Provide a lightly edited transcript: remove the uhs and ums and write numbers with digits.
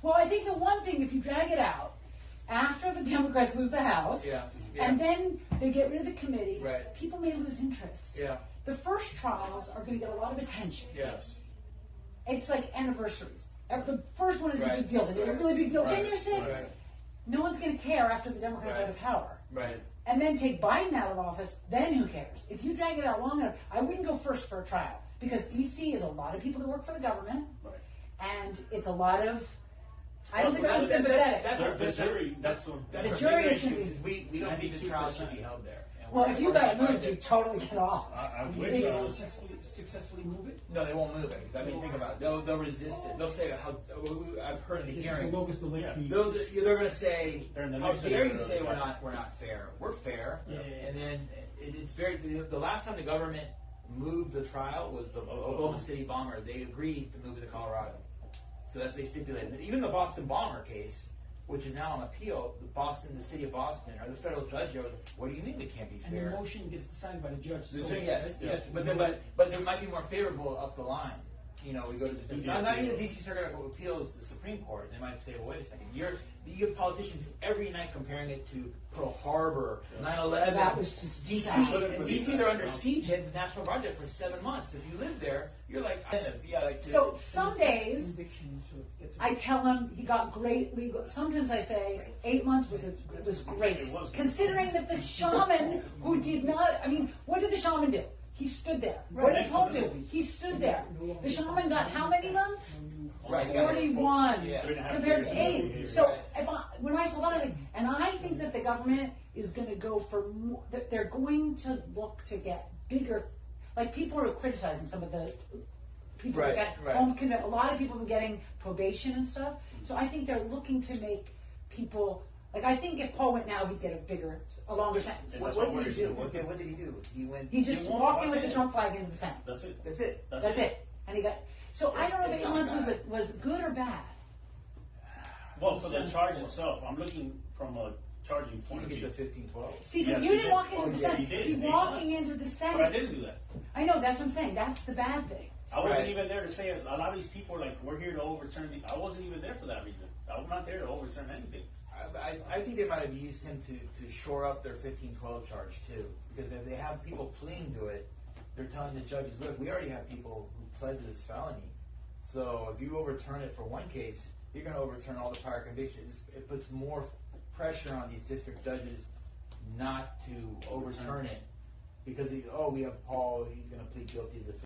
Well, I think the one thing, if you drag it out, after the Democrats lose the House, and then they get rid of the committee, people may lose interest. The first trials are going to get a lot of attention. It's like anniversaries. The first one is a big deal. They made a really big deal. January 6th. No one's going to care after the Democrats are out of power. And then take Biden out of office, then who cares? If you drag it out long enough, I wouldn't go first for a trial. Because D.C. is a lot of people that work for the government, and it's a lot of. I don't think I'm sympathetic. The jury is going to be. We don't think the trial should be held there. Well, if you got moved, you totally get off. They will successfully move it? No, they won't move it. Because I mean, think about it. They'll resist it. They'll say how. I've heard in the hearings. They're going to say, "How dare you say we're not fair? We're fair." And then it's very. The last time the government moved the trial was the Oklahoma City bomber. They agreed to move it to Colorado. So that's they stipulated. Even the Boston bomber case, which is now on appeal, the city of Boston, or the federal judge goes, "What do you mean we can't be fair?" And the motion gets decided by the judge. Yes, but there might be more favorable up the line. You know, we go to the not even the D.C. Circuit of Appeals, the Supreme Court. They might say, "Well, wait a second. You have politicians every night comparing it to Pearl Harbor, 9/11. That was just D.C. In D.C. they're under siege at the National Project for 7 months. If you live there, you're like, So some days I tell him he got great legal. Sometimes I say 8 months was great, considering that the shaman who did not. I mean, what did the shaman do? He stood there. What did Paul do? He stood there. The shaman got how many months? 41 compared to 8. So when I saw that, and I think that the government is going to go for more, that they're going to look to get bigger. Like people are criticizing some of the people that got home. A lot of people have been getting probation and stuff. So I think they're looking to make people. Like I think if Paul went now, he'd get a longer sentence. What did he do? What did he do? He just walked in with the Trump flag into the Senate. That's it. That's it. And he got. So I don't know if 8 months was good or bad. Well, for the charge itself, I'm looking from a charging point of view. He gets a 15-12. See, but you didn't walk into the Senate. See, walking into the Senate. But I didn't do that. I know, that's what I'm saying. That's the bad thing. I wasn't even there to say it. A lot of these people are like, we're here to overturn I wasn't even there for that reason. I'm not there to overturn anything. I think they might have used him to shore up their 15-12 charge too. Because if they have people pleading to it, they're telling the judges, look, we already have people who pled to this felony. So if you overturn it for one case, you're going to overturn all the prior convictions. It puts more pressure on these district judges not to overturn it because we have Paul, he's going to plead guilty to the